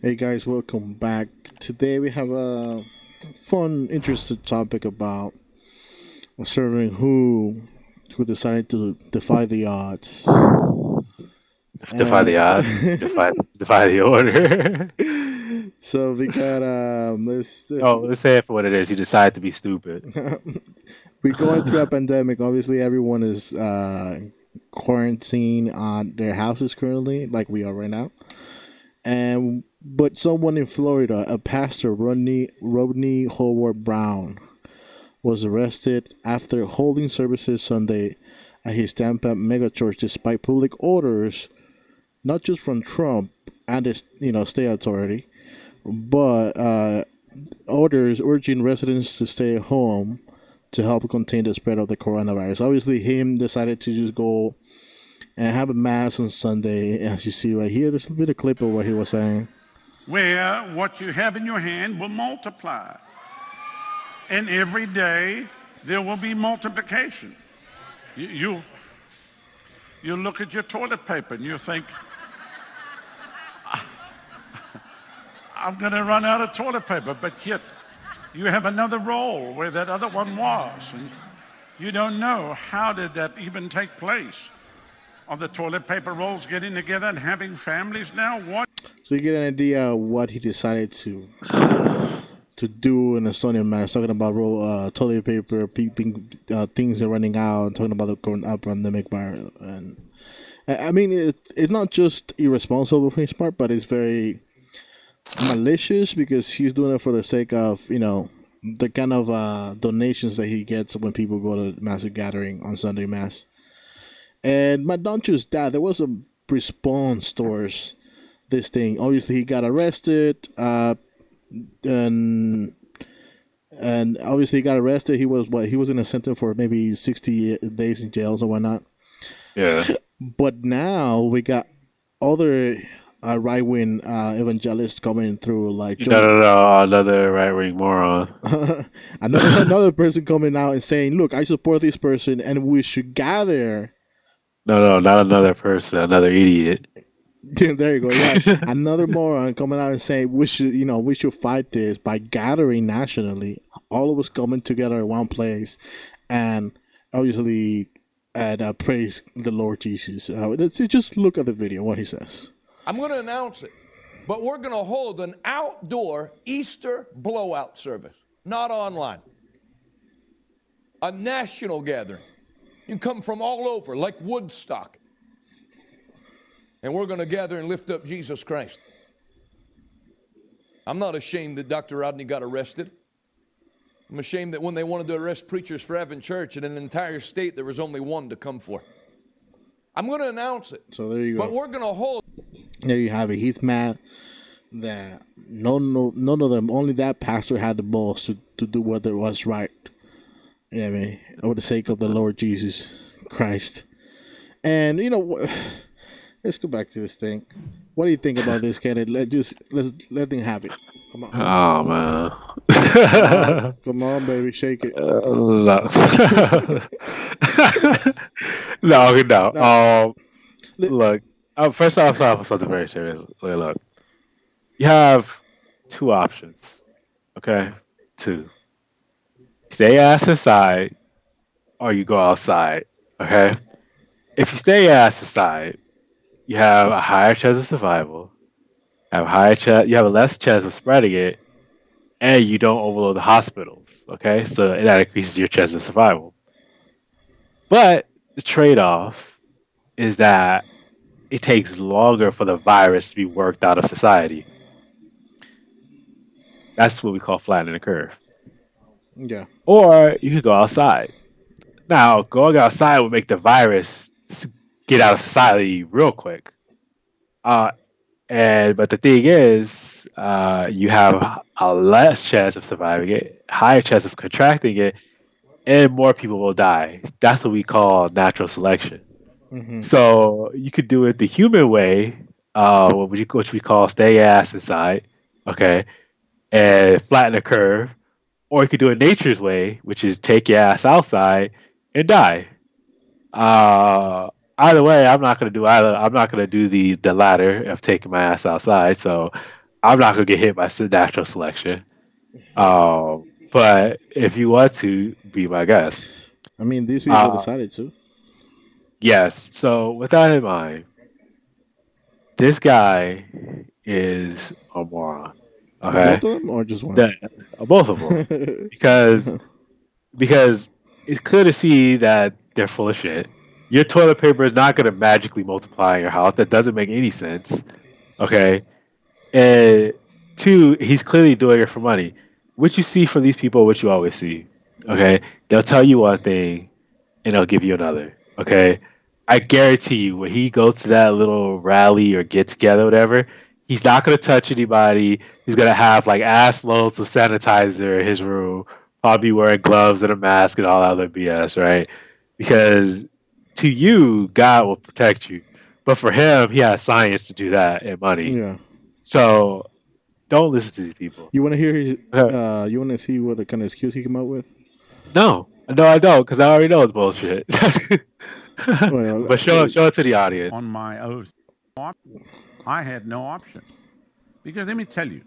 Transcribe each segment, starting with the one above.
Hey guys, welcome back. Today we have a fun, interesting topic about observing who decided to defy the odds. Defy the And odds. Defy the order. so we got let's Oh, let's say it for what it is. He decided to be stupid. we're going through a pandemic. Obviously, everyone is quarantined on their houses currently, like we are right now. And but someone in Florida, a pastor, Rodney Howard-Browne, was arrested after holding services Sunday at his Tampa megachurch despite public orders, not just from Trump and his state authority, but orders urging residents to stay at home to help contain the spread of the coronavirus. Obviously, him decided to just go and have a mass on Sunday, as you see right here. There's a bit of clip of what he was saying. Where what you have in your hand will multiply. And every day there will be multiplication. You look at your toilet paper and you think, I'm going to run out of toilet paper, but yet you have another roll where that other one was. And you don't know, how did that even take place? Are the toilet paper rolls getting together and having families now? What? So you get an idea of what he decided to do in a Sunday mass, talking about toilet paper, things are running out, talking about the pandemic virus. And I mean, it's not just irresponsible from his part, but it's very malicious because he's doing it for the sake of, the kind of donations that he gets when people go to massive gathering on Sunday mass. And not just that, there was a response towards this thing. Obviously, he got arrested, and obviously he got arrested. He was in a sentence for maybe 60 days in jail or whatnot. Yeah. But now we got other right wing evangelists coming through, like No, another right wing moron. another person coming out and saying, "Look, I support this person, and we should gather." No, not another person, another idiot. There you go. Yeah, another moron coming out and saying we should fight this by gathering nationally, all of us coming together in one place, and obviously, and praise the Lord Jesus. Let's just look at the video. What he says. I'm going to announce it, but we're going to hold an outdoor Easter blowout service, not online. A national gathering. You come from all over, like Woodstock. And we're going to gather and lift up Jesus Christ. I'm not ashamed that Dr. Rodney got arrested. I'm ashamed that when they wanted to arrest preachers for having church in an entire state, there was only one to come for. I'm going to announce it. So there you go. But we're going to hold. There you have it. He's mad that none of them, only that pastor had the balls to do what was right. Yeah, I mean, for the sake of the Lord Jesus Christ. And let's go back to this thing. What do you think about this, Kenneth? Let's let them have it. Come on. Oh man. Come on, baby, shake it. No. No. Look. First off, start with something very serious. Look, you have two options. Okay, two. Stay ass inside, or you go outside. Okay. If you stay ass inside, you have a higher chance of survival. You have a less chance of spreading it, and you don't overload the hospitals. Okay, so that increases your chance of survival. But the trade-off is that it takes longer for the virus to be worked out of society. That's what we call flattening the curve. Yeah. Or you could go outside. Now, going outside would make the virus get out of society real quick. But the thing is, you have a less chance of surviving it, higher chance of contracting it, and more people will die. That's what we call natural selection. Mm-hmm. So you could do it the human way, which we call stay ass inside, okay, and flatten the curve, or you could do it nature's way, which is take your ass outside and die. Either way, I'm not gonna do either. I'm not gonna do the latter of taking my ass outside. So I'm not gonna get hit by natural selection. But if you want to, be my guest. I mean, these people Uh, decided to. yes. So with that in mind, this guy is a moron. Okay, Both of them or just one? the, both of them, because because it's clear to see that they're full of shit. Your toilet paper is not going to magically multiply in your house. That doesn't make any sense. Okay, and two, he's clearly doing it for money. What you see from these people, what you always see. Okay, they'll tell you one thing and they'll give you another. Okay, I guarantee you, when he goes to that little rally or get together, whatever, he's not gonna touch anybody. He's gonna have like ass loads of sanitizer in his room, probably wearing gloves and a mask and all that other BS, right? Because to you, God will protect you, but for him, he has science to do that and money. Yeah. So don't listen to these people. You want to hear his? Uh, You want to see what kind of excuse he came up with? No, no, I don't, because I already know it's bullshit. Well, But show it to the audience. On my oath, I had no option. Because let me tell you,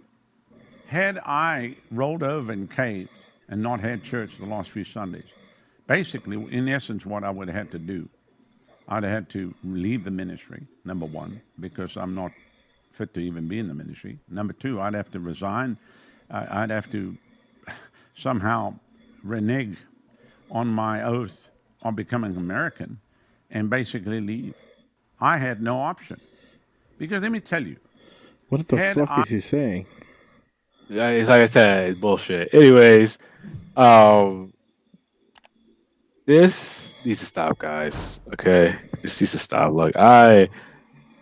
had I rolled over and caved and not had church the last few Sundays, basically, in essence, what I would have had to do, I'd have had to leave the ministry, number one, because I'm not fit to even be in the ministry. Number two, I'd have to resign. I'd have to somehow renege on my oath on becoming American and basically leave. I had no option. Because let me tell you, what the had fuck I is he saying? Yeah, it's like I said, it's bullshit. Anyways, um, this needs to stop, guys. Okay, this needs to stop. Look, I'm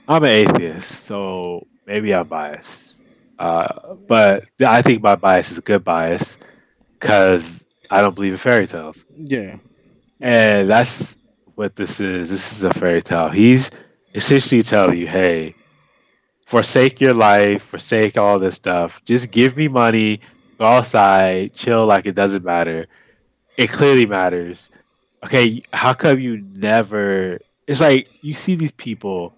an atheist, so maybe I'm biased. But I think my bias is a good bias because I don't believe in fairy tales, Yeah. and that's what this is. This is a fairy tale. He's essentially telling you, hey, forsake your life, forsake all this stuff. Just give me money, go outside, chill like it doesn't matter. It clearly matters. Okay, how come you never? It's like you see these people,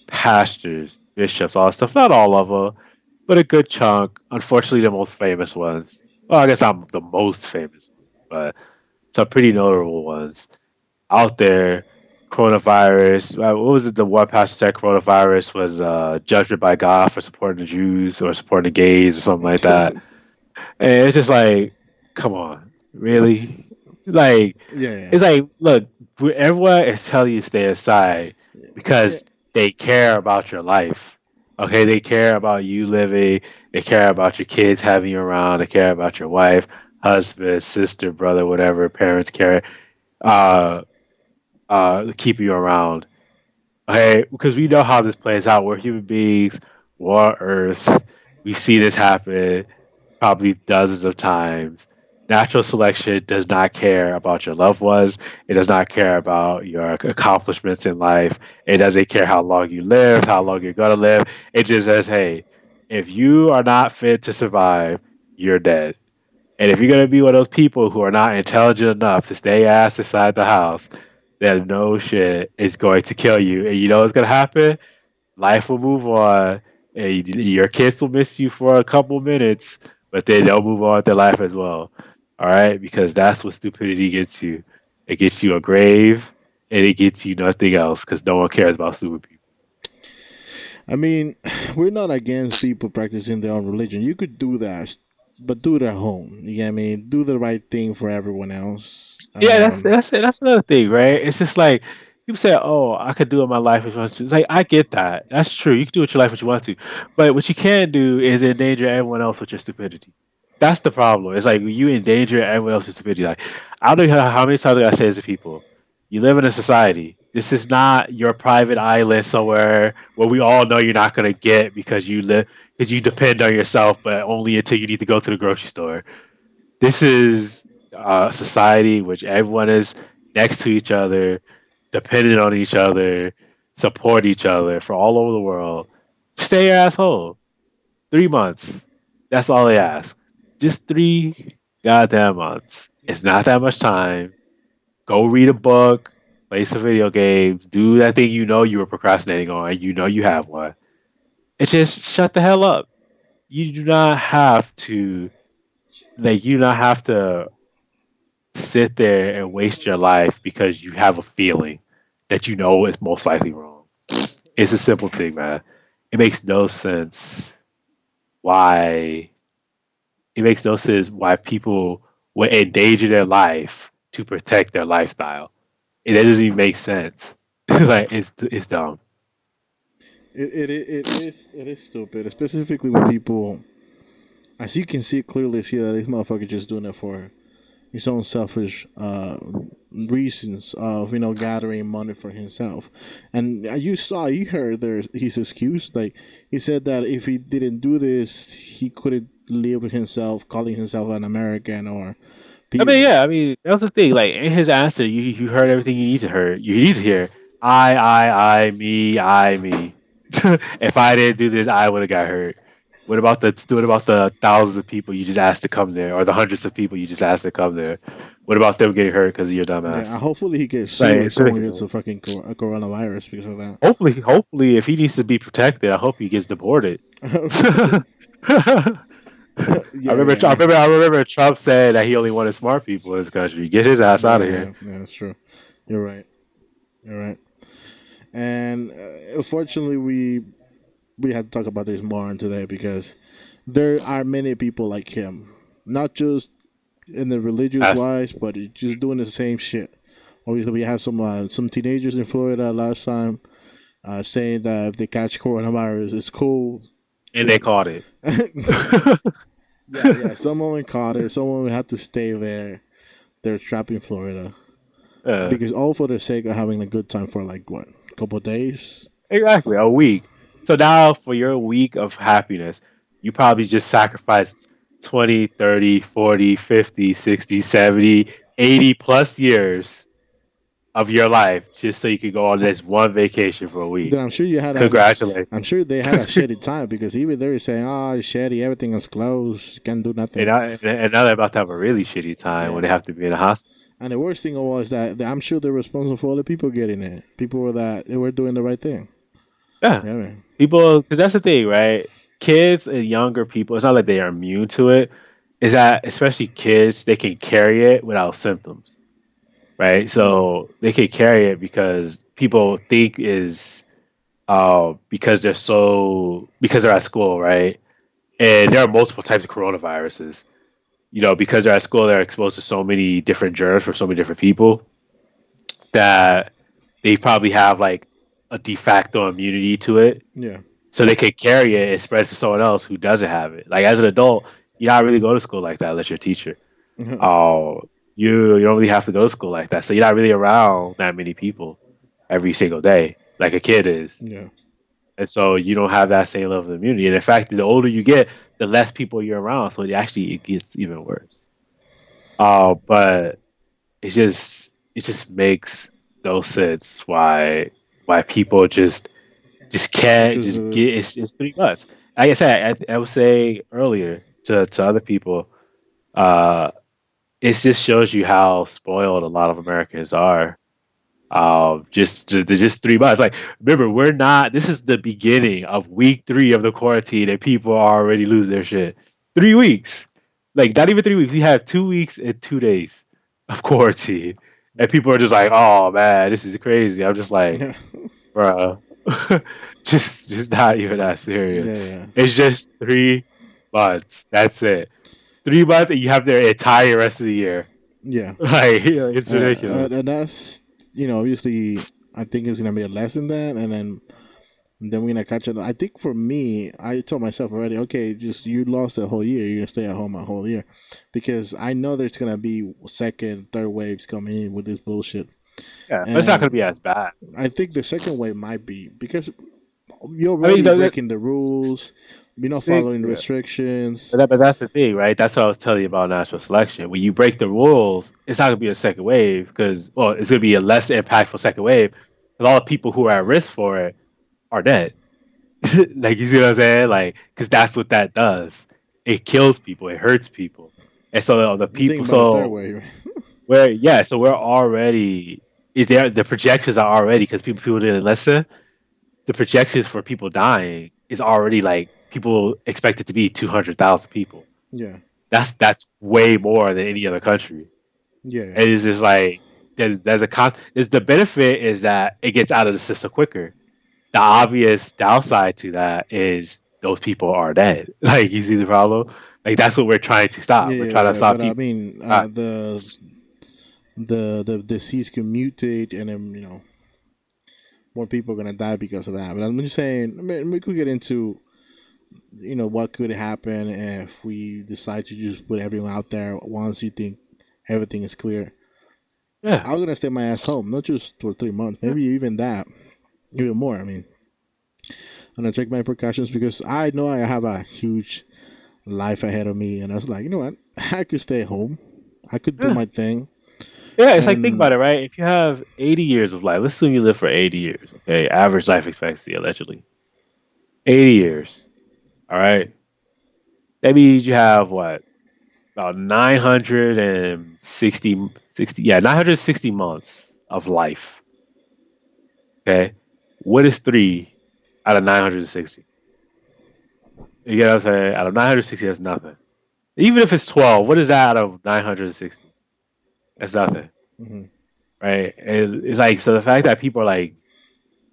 pastors, bishops, all that stuff. Not all of them, but a good chunk. Unfortunately, the most famous ones. Well, I guess I'm the most famous, but some pretty notable ones out there. Coronavirus. What was it? The one pastor said coronavirus was judgment by God for supporting the Jews or supporting the gays or something like that. And it's just like, come on, really? Like, Yeah. it's like, look, everyone is telling you to stay aside Yeah. because they care about your life. Okay, they care about you living. They care about your kids having you around. They care about your wife, husband, sister, brother, whatever. Parents care. Uh, keep you around. Okay, because we know how this plays out. We're human beings. We're on Earth. We see this happen probably dozens of times. Natural selection does not care about your loved ones. It does not care about your accomplishments in life. It doesn't care how long you live, how long you're gonna live. It just says, hey, if you are not fit to survive, you're dead. And if you're gonna be one of those people who are not intelligent enough to stay ass inside the house, then no shit is going to kill you. And you know what's gonna happen? Life will move on, and your kids will miss you for a couple minutes, but then they'll move on with their life as well. All right, because that's what stupidity gets you. It gets you a grave, and it gets you nothing else because no one cares about stupid people. I mean, we're not against people practicing their own religion. You could do that, but do it at home. You get what I mean? Do the right thing for everyone else. Yeah, that's another thing, right? It's just like people say, "Oh, I could do it my life if you want to." It's like I get that. That's true. You can do it your life what you want to, but what you can't do is endanger everyone else with your stupidity. That's the problem. It's like you endanger everyone else's stupidity. Like I don't know how many times I say this to people. You live in a society. This is not your private island somewhere where we all know you're not gonna get because you depend on yourself, but only until you need to go to the grocery store. This is a society which everyone is next to each other, dependent on each other, support each other for all over the world. Stay your asshole. 3 months. That's all they ask. Just 3 goddamn months. It's not that much time. Go read a book, play some video games, do that thing you know you were procrastinating on, you know you have one. It's just shut the hell up. you do not have to you do not have to sit there and waste your life because you have a feeling that you know is most likely wrong. It's a simple thing, man. It makes no sense why it makes no sense why people would endanger their life to protect their lifestyle. It doesn't even make sense. It's dumb. It is stupid, specifically with people. As you can see clearly, see that this motherfucker just doing it for his own selfish reasons of gathering money for himself. And you heard his excuse. Like he said that if he didn't do this, he couldn't live with himself, calling himself an American or I mean, people. yeah, I mean that was the thing. Like in his answer, you heard everything you need to hear. You need to hear me. If I didn't do this, I would have got hurt. What about the thousands of people you just asked to come there, or the hundreds of people you just asked to come there? What about them getting hurt because of your Yeah, dumbass? hopefully he gets sued Like, or it's someone gets ridiculous. a fucking coronavirus because of that. Hopefully, if he needs to be protected, I hope he gets deported. Yeah, yeah, I remember Trump said that he only wanted smart people in this country. Get his ass out yeah, of here. yeah, yeah. That's true. You're right. You're right. And unfortunately, we have to talk about this more on today because there are many people like him, not just in the religious That's, wise, but just doing the same shit. Obviously, we have some teenagers in Florida last time saying that if they catch coronavirus, it's cool. and they Yeah, caught it. yeah, yeah. Someone caught it. Someone had to stay there. They're trapped in Florida Uh, because all for the sake of having a good time for like what, a couple of days. exactly, a week. So now for your week of happiness, you probably just sacrificed 20, 30, 40, 50, 60, 70, 80 plus years of your life just so you could go on this one vacation for a week. Then I'm sure you had a, Congratulations. I'm sure they had a shitty time because even they were saying, "Oh, it's shitty, everything is closed, can't do And, nothing." now they're about to have a really shitty time when Yeah, they have to be in a hospital. and the worst thing was that I'm sure they're responsible for all the people getting it. People were that they were doing the right thing. Yeah. Yeah, man. People, because that's the thing, right? Kids and younger people, it's not like they are immune to it. Is that especially kids, they can carry it without symptoms, right? Yeah, So they can carry it because people think is because they're at school, right? And there are multiple types of coronaviruses. Because they're at school, they're exposed to so many different germs from so many different people that they probably have like a de facto immunity to it, yeah, so they could carry it and spread it to someone else who doesn't have it. Like as an adult, you not really go to school like that unless you're a teacher. Oh, you don't really have to go to school like that, so you're not really around that many people every single day like a kid is, yeah. and so you don't have that same level of immunity. And in fact, the older you get, the less people you're around, so it gets even worse. But it just makes no sense why people just can't Just just get it's 3 months. Like I said, I would say earlier to other people, uh, it just shows you how spoiled a lot of Americans are. Just 3 months. Like, remember, we're not. This is the beginning of week 3 of the quarantine, and people are already losing their shit. 3 weeks, like not even 3 weeks. We have 2 weeks and 2 days of quarantine, and people are just like, "Oh man, this is crazy." I'm just like, yeah, bro, just not even that serious. yeah, It's just 3 months. That's it. 3 months, and you have the entire rest of the year. yeah. Like, it's ridiculous. And that's obviously I think it's gonna be a lesson then, and then we're gonna catch it. I think for me, I told myself already, okay, just you lost a whole year, you're gonna stay at home a whole year, because I know there's gonna be second, third waves coming in with this bullshit, Yeah, but it's not going to and be as bad. I think the second wave might be because you're I mean, already breaking the rules, you're not see, following the yeah. restrictions. But that's the thing, right? That's what I was telling you about natural selection. When you break the rules, it's not going to be a second wave because, well, it's going to be a less impactful second wave because all the people who are at risk for it are dead. Like, you see what I'm saying? Like, because that's what that does. It kills people. It hurts people. And so the You think people, about the third so wave, so we're already, is there, the projections are already, because people didn't listen, the projections for people dying is already like people expect it to be 200,000 people. Yeah. That's way more than any other country. Yeah. And it's just like there's a is the benefit is that it gets out of the system quicker. The obvious downside to that is those people are dead. Like you see the problem? Like that's what we're trying to stop. Yeah, We're yeah, trying to yeah. stop But I people. mean, Ah, the disease can mutate, and then more people are gonna die because of that. But I'm just saying, I mean, we could get into what could happen if we decide to just put everyone out there once you think everything is clear. yeah. I'm gonna stay my ass home, not just for 3 months, maybe even that, even more. I mean, I'm gonna take my precautions because I know I have a huge life ahead of me, and I was like, you know what, I could stay home, I could do Yeah. my thing, Yeah, it's like think and about it, right? If you have 80 years of life, let's assume you live for 80 years, okay? Average life expectancy allegedly. 80 years. All right. That means you have what? About 960 months of life. Okay. What is 3 out of 960? You get what I'm saying? Out of 960, that's nothing. Even if it's 12, what is that out of 960? That's nothing. mhm. Right. It's like, so the fact that people are like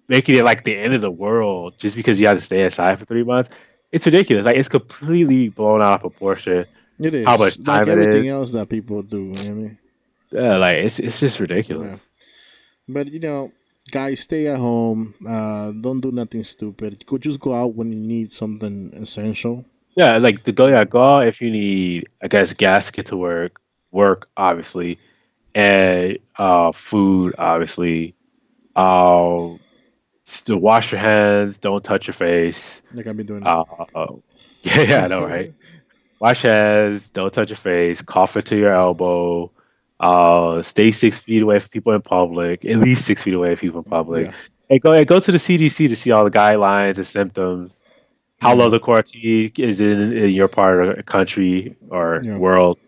making it like the end of the world just because you have to stay inside for 3 months, it's ridiculous. Like, it's completely blown out of proportion It how is much like time it is. everything else that people do. You know what I mean? Yeah, like, it's just Yeah, ridiculous. but guys, stay at home. Don't do nothing stupid. Go just go out when you need something essential. Yeah, like to go, yeah, go out if you need, I guess, gas to get to work, obviously, and food, obviously. Um, to wash your hands, don't touch your face. Like I've been doing Uh, yeah, I know, right? it. Wash hands, don't touch your face, cough into your elbow. Stay 6 feet away from people in public, at least 6 feet away from people in public. Yeah, And go to the CDC to see all the guidelines and symptoms. How low yeah, the quarantine is in your part of the country or yeah, world,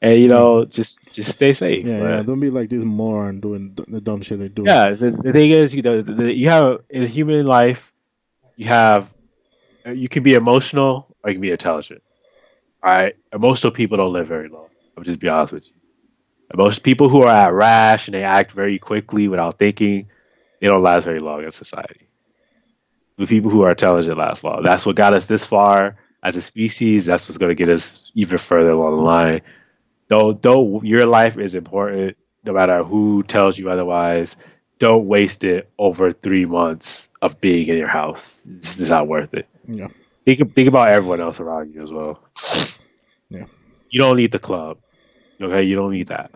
and yeah, just stay safe. yeah, yeah. But Don't be like this moron doing the dumb shit they're doing. yeah, the thing is, you have in human life, you have you can be emotional or you can be intelligent. All right, emotional people don't live very long. I'll just be honest with you. Most people who are at rash and they act very quickly without thinking, they don't last very long in society. The people who are intelligent last long. That's what got us this far as a species. That's what's going to get us even further along the line. Though your life is important, no matter who tells you otherwise. Don't waste it over 3 months of being in your house. It's just not worth it. Yeah, Think about everyone else around you as well. yeah. You don't need the club. Okay, you don't need that.